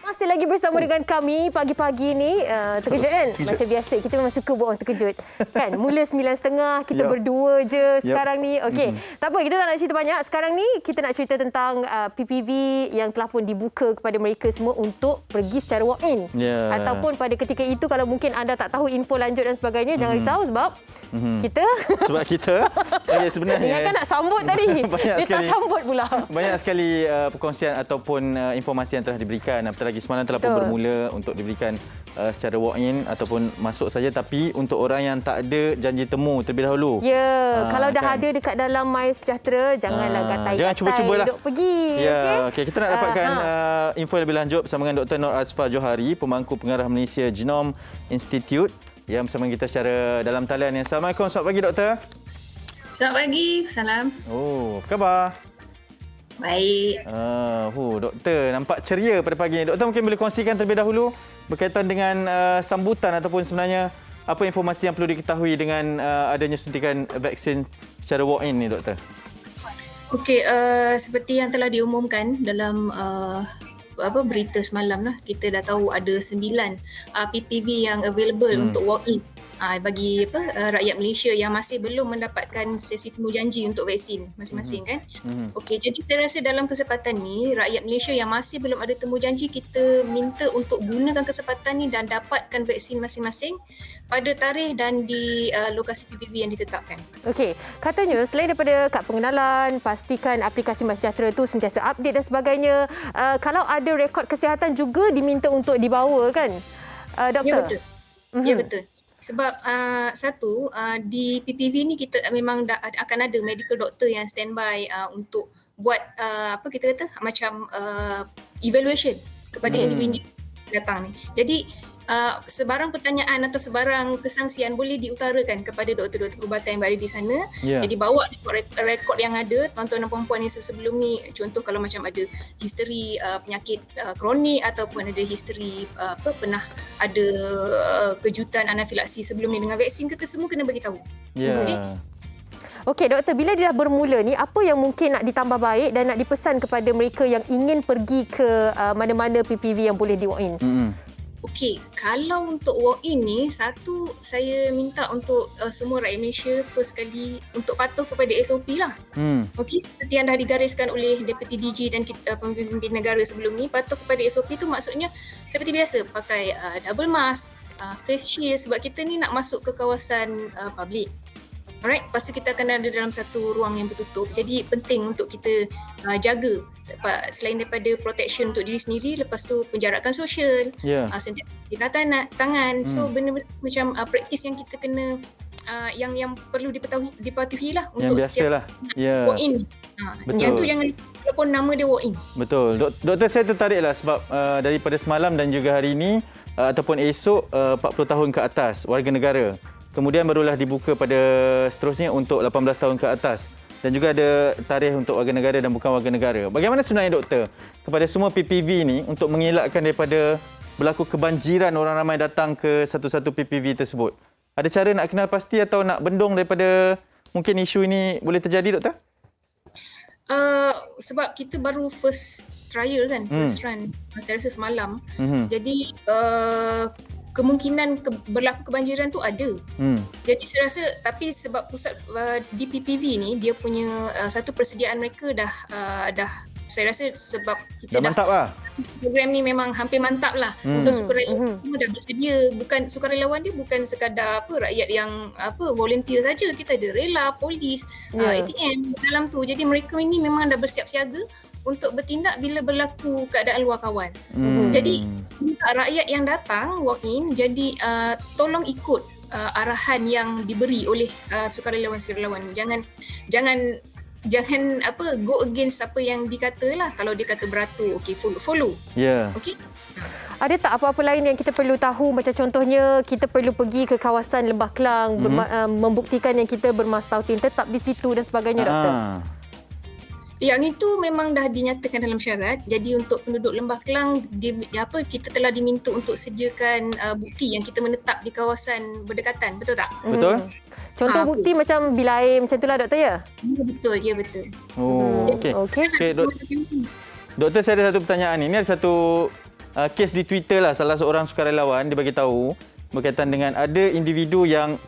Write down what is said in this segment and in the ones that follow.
Masih lagi bersama dengan kami pagi-pagi ni. Terkejut kan? Macam biasa, kita memang suka buat orang terkejut. Kan? Mula 9.30, kita berdua je sekarang ni. Okey, tak apa, kita tak nak cerita banyak. Sekarang ni, kita nak cerita tentang PPV yang telah pun dibuka kepada mereka semua untuk pergi secara walk-in. Ataupun pada ketika itu, kalau mungkin anda tak tahu info lanjut dan sebagainya, jangan risau sebab kita... Sebab kita sebenarnya... Ingatkan nak sambut tadi. Dia tak sambut pula. Banyak sekali perkongsian ataupun informasi yang telah diberikan. Apatah lagi semalam telah pun bermula untuk diberikan secara walk-in ataupun masuk saja. Tapi untuk orang yang tak ada janji temu terlebih dahulu. Kalau dah ada dekat dalam MySejahtera, janganlah gatai-gatai. Jangan cuba-cubalah. Duk pergi. Okay. Kita nak dapatkan info yang lebih lanjut bersama dengan Dr. Nur Azfar Johari, Pemangku Pengarah Malaysia Genome Institute, yang bersama kita secara dalam talian. Assalamualaikum. Selamat pagi, Doktor. Selamat pagi. Salam. Apa khabar? Baik. Doktor nampak ceria pada pagi ini. Doktor mungkin boleh kongsikan terlebih dahulu berkaitan dengan sambutan ataupun sebenarnya apa informasi yang perlu diketahui dengan adanya suntikan vaksin secara walk-in ni, Doktor? Okey, seperti yang telah diumumkan dalam berita semalam lah, kita dah tahu ada 9 PPV yang available untuk walk-in bagi rakyat Malaysia yang masih belum mendapatkan sesi temu janji untuk vaksin masing-masing kan. Okey, jadi saya rasa dalam kesempatan ni rakyat Malaysia yang masih belum ada temu janji, kita minta untuk gunakan kesempatan ni dan dapatkan vaksin masing-masing pada tarikh dan di lokasi PPV yang ditetapkan. Okey, katanya selain daripada kad pengenalan, pastikan aplikasi MySejahtera tu sentiasa update dan sebagainya. Kalau ada rekod kesihatan juga diminta untuk dibawa kan, Doktor? Ya betul. Ya betul. Sebab di PPV ni kita memang akan ada medical doctor yang standby untuk buat macam evaluation kepada individu datang ni. Jadi sebarang pertanyaan atau sebarang kesangsian boleh diutarakan kepada doktor-doktor perubatan yang berada di sana. Jadi bawa rekod yang ada, tuan-tuan dan puan-puan yang sebelum ni, contoh kalau macam ada history penyakit kronik ataupun ada history pernah ada kejutan anafilaksi sebelum ni dengan vaksin ke semua kena bagi tahu. Okey, Doktor, bila dia dah bermula ni, apa yang mungkin nak ditambah baik dan nak dipesan kepada mereka yang ingin pergi ke mana-mana PPV yang boleh di-walk-in? Okey, kalau untuk walk-in ni, satu saya minta untuk semua rakyat Malaysia first kali untuk patuh kepada SOP lah. Okey, seperti yang dah digariskan oleh Deputy DG dan pemimpin negara sebelum ni, patuh kepada SOP tu maksudnya seperti biasa, pakai double mask, face shield sebab kita ni nak masuk ke kawasan public. Alright, lepas tu kita akan ada dalam satu ruang yang bertutup. Jadi penting untuk kita jaga selain daripada protection untuk diri sendiri, lepas tu penjarakan sosial, sentiasa cuci tangan. So benda-benda macam praktis yang kita kena yang perlu dipatuhi lah untuk setiap walk-in. Yang tu jangan walaupun nama dia walk-in. Betul. Doktor, saya tertariklah sebab daripada semalam dan juga hari ini ataupun esok 40 tahun ke atas warga negara. Kemudian barulah dibuka pada seterusnya untuk 18 tahun ke atas. Dan juga ada tarikh untuk warga negara dan bukan warga negara. Bagaimana sebenarnya, Doktor, kepada semua PPV ni untuk mengelakkan daripada berlaku kebanjiran orang ramai datang ke satu-satu PPV tersebut? Ada cara nak kenal pasti atau nak bendung daripada mungkin isu ini boleh terjadi, Doktor? Sebab kita baru first trial kan, first run. Saya rasa semalam. Jadi kemungkinan berlaku kebanjiran tu ada. Jadi saya rasa, tapi sebab pusat di PPV ni dia punya satu persediaan mereka dah saya rasa sebab kita dah mantap lah. Program ni memang hampir mantap lah. So sukarelawan semua dah bersedia. Bukan sukarelawan dia bukan sekadar rakyat yang volunteer saja. Kita ada rela, polis, ATM dalam tu. Jadi mereka ini memang dah bersiap siaga untuk bertindak bila berlaku keadaan luar kawan. Jadi rakyat yang datang walk-in, jadi tolong ikut arahan yang diberi oleh sukarelawan-sukarelawan ni. Jangan go against apa yang dikata lah. Kalau dia kata beratur, okey, follow. Okey. Ada tak apa-apa lain yang kita perlu tahu? Macam contohnya kita perlu pergi ke kawasan Lembah Kelang, membuktikan yang kita bermastautin tetap di situ dan sebagainya, Doktor. Yang itu memang dah dinyatakan dalam syarat. Jadi untuk penduduk Lembah Kelang, kita telah diminta untuk sediakan bukti yang kita menetap di kawasan berdekatan. Betul tak? Betul. Contoh bukti macam bilair macam itulah, Doktor, ya? Betul, ya betul. Okey. Doktor, saya ada satu pertanyaan. Ini ada satu kes di Twitter lah, salah seorang sukarelawan dia bagi tahu berkaitan dengan ada individu yang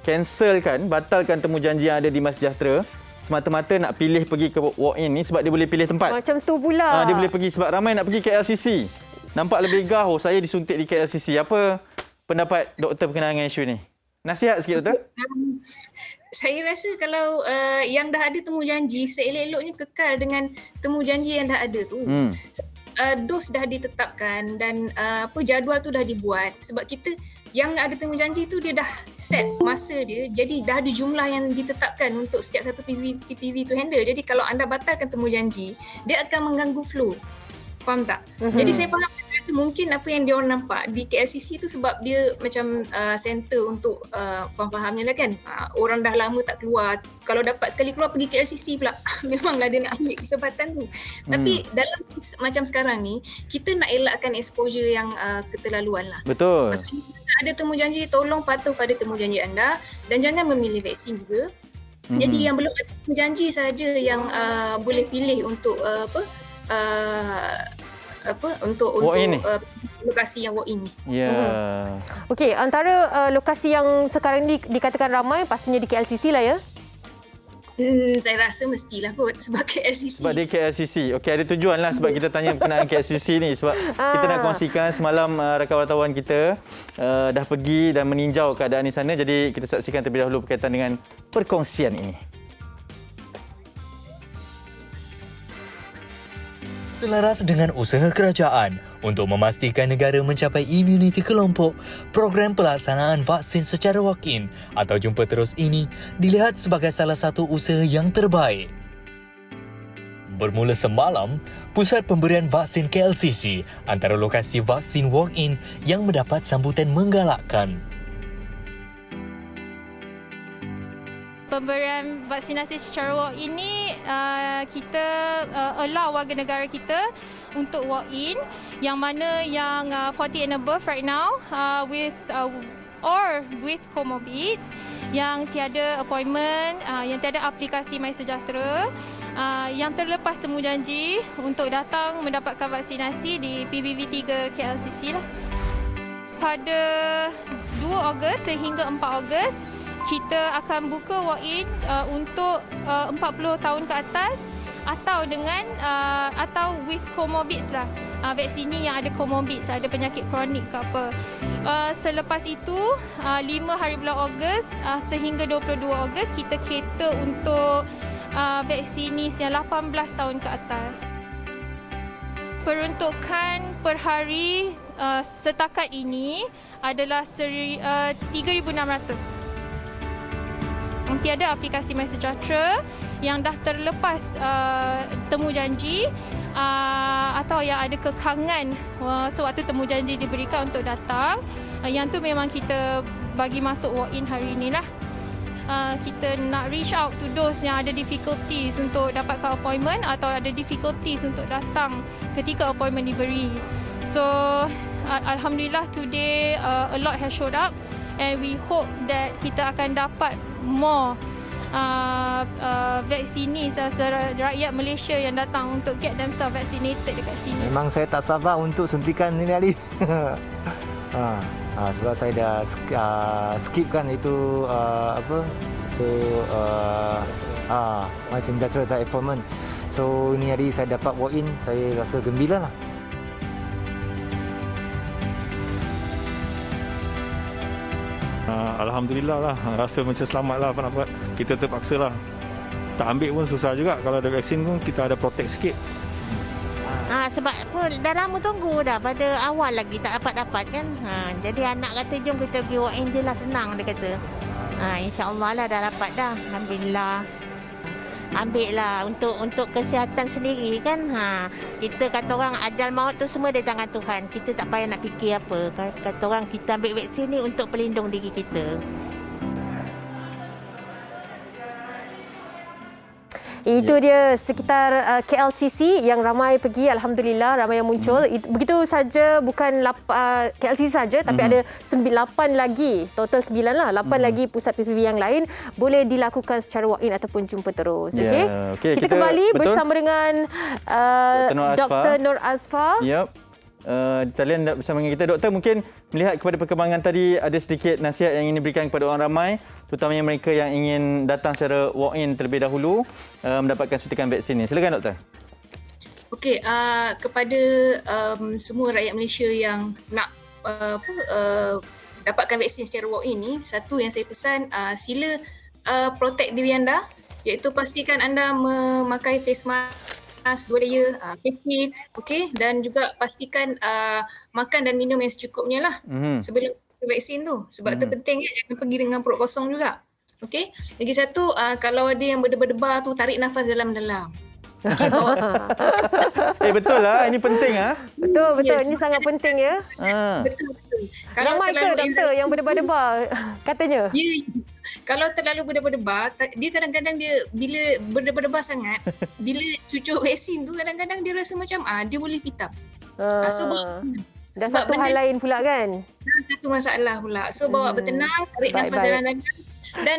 batalkan temujanji yang ada di MySejahtera semata-mata nak pilih pergi ke walk-in ni sebab dia boleh pilih tempat. Macam tu pula. Dia boleh pergi sebab ramai nak pergi KLCC. Nampak lebih gah, saya disuntik di KLCC. Apa pendapat doktor berkenaan dengan isu ni? Nasihat sikit, doktor. Saya rasa kalau yang dah ada temujanji, seelok-eloknya kekal dengan temujanji yang dah ada tu. Dos dah ditetapkan dan jadual tu dah dibuat. Sebab kita yang ada temujanji tu dia dah set masa dia. Jadi dah ada jumlah yang ditetapkan untuk setiap satu PPV tu handle. Jadi kalau anda batalkan temujanji, dia akan mengganggu flow. Faham tak? Jadi saya faham mungkin apa yang diorang nampak di KLCC tu sebab dia macam center untuk faham-fahamnya lah kan. Orang dah lama tak keluar. Kalau dapat sekali keluar pergi KLCC pula. Memanglah dia nak ambil kesempatan tu. Tapi dalam macam sekarang ni, kita nak elakkan exposure yang keterlaluan lah. Betul. Maksudnya ada temujanji, tolong patuh pada temujanji anda dan jangan memilih vaksin juga. Jadi yang belum ada temujanji saja yang boleh pilih untuk untuk lokasi yang walk-in ni. Okey, antara lokasi yang sekarang ni dikatakan ramai pastinya di KLCC lah ya. Saya rasa mestilah kot sebab KLCC. Sebab dia KLCC. Okey, ada tujuan lah sebab kita tanya berkenaan KLCC ni. Sebab kita nak kongsikan semalam rakan wartawan kita dah pergi dan meninjau keadaan di sana. Jadi kita saksikan terlebih dahulu berkaitan dengan perkongsian ini. Selaras dengan usaha kerajaan untuk memastikan negara mencapai imuniti kelompok, program pelaksanaan vaksin secara walk-in atau jumpa terus ini dilihat sebagai salah satu usaha yang terbaik. Bermula semalam, pusat pemberian vaksin KLCC antara lokasi vaksin walk-in yang mendapat sambutan menggalakkan. Pemberian vaksinasi secara walk-in ini kita allow warga negara kita untuk walk-in yang mana yang 40 and above right now with comorbids yang tiada appointment, yang tiada aplikasi MySejahtera, yang terlepas temujanji untuk datang mendapatkan vaksinasi di PBV 3 KLCC lah. Pada 2 Ogos sehingga 4 Ogos kita akan buka walk-in untuk 40 tahun ke atas atau dengan atau with comorbids lah. Vaksin ni yang ada comorbids, ada penyakit kronik ke apa. Selepas itu 5 hari bulan Ogos sehingga 22 Ogos kita cater untuk vaksinis yang 18 tahun ke atas. Peruntukan per hari setakat ini adalah 3,600. Tiada aplikasi MySejahtera yang dah terlepas temujanji atau yang ada kekangan sewaktu temujanji diberikan untuk datang. Yang tu memang kita bagi masuk walk-in hari ini lah. Kita nak reach out to those yang ada difficulties untuk dapatkan appointment atau ada difficulties untuk datang ketika appointment diberi. So Alhamdulillah today a lot has showed up and we hope that kita akan dapat more vaksinis rakyat Malaysia yang datang untuk get themselves vaccinated dekat sini. Memang saya tak sabar untuk suntikan ini Ali. Sebab saya dah skipkan itu MySejahtera tak appointment. So ini hari saya dapat walk in, saya rasa gembira lah. Alhamdulillah lah, rasa macam selamat lah apa nak buat. Kita terpaksa lah. Tak ambil pun susah juga. Kalau ada vaksin pun kita ada protect sikit. Sebab dah lama tunggu dah, pada awal lagi tak dapat kan. Jadi anak kata jom kita pergi walk in je lah, senang dia kata. InsyaAllah lah dah dapat dah. Alhamdulillah. Ambil lah untuk kesihatan sendiri kan. Kita kata orang ajal maut tu semua di tangan Tuhan. Kita tak payah nak fikir apa. Kata orang kita ambil vaksin ni untuk pelindung diri kita. Itu dia sekitar KLCC yang ramai pergi, alhamdulillah ramai yang muncul. Begitu saja, bukan KLCC saja tapi ada 8 lagi, total 9 lah, 8 lagi pusat PPV yang lain boleh dilakukan secara walk-in ataupun jumpa terus. Okay, kita kembali bersama dengan Dr. Nur Azfar. talian bersama dengan kita. Doktor, mungkin melihat kepada perkembangan tadi, ada sedikit nasihat yang ingin diberikan kepada orang ramai, terutamanya mereka yang ingin datang secara walk-in terlebih dahulu mendapatkan suntikan vaksin ini. Silakan doktor. Okey, kepada semua rakyat Malaysia yang nak dapatkan vaksin secara walk-in ni, satu yang saya pesan, sila protect diri anda, iaitu pastikan anda memakai face mask 2 layer, face shield, okey, dan juga pastikan makan dan minum yang secukupnya lah sebelum vaksin tu. Sebab tu penting jangan pergi dengan perut kosong juga. Okey. Lagi satu, kalau ada yang berdebar-debar tu, tarik nafas dalam-dalam. Okey, bawa. Betul lah, ini penting Betul. Yes, Ini sangat penting ya. Betul. Ramai ke doktor yang berdebar-debar katanya? Ya. Kalau terlalu berdebar-debar, dia kadang-kadang dia bila berdebar-debar sangat, bila cucuk vaksin tu kadang-kadang dia rasa macam dia boleh pitam. So dan satu hal lain pula kan? Satu masalah pula. So bawa bertenang, tarik nafas dalam-dalam dan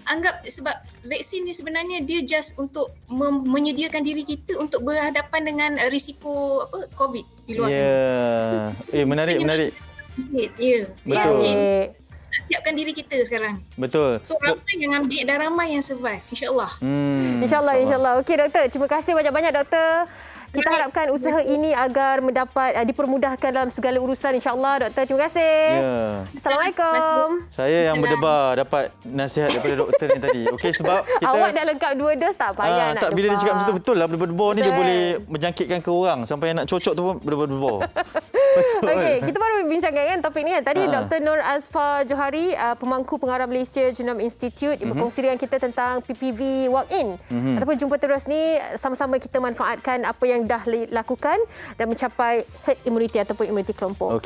anggap sebab vaksin ni sebenarnya dia just untuk menyediakan diri kita untuk berhadapan dengan risiko COVID di luar sana. Menarik. Ya. Betul. Siapkan diri kita sekarang. Betul. So ramai yang ambil dan ramai yang survive, insya-Allah. InsyaAllah. Okey doktor, terima kasih banyak-banyak doktor. Kita harapkan usaha ini agar mendapat dipermudahkan dalam segala urusan, insya-Allah. Doktor, terima kasih. Assalamualaikum. Saya yang berdebar dapat nasihat daripada doktor ni tadi. Okey, sebab kita awak dah lengkap 2 dos, tak payah nak bila dia cakap macam tu, betul lah, berdebar ni dia Betul. boleh menjangkitkan ke orang sampai yang nak cocok tu pun berdebar. Okey, kita baru bincangkan kan topik ni kan. Tadi Dr. Nur Azfar Johari, pemangku pengarah Malaysia Genome Institute, berkongsi dengan kita tentang PPV walk-in. Ataupun jumpa terus ni, sama-sama kita manfaatkan apa yang dah lakukan dan mencapai herd immunity ataupun imuniti kelompok.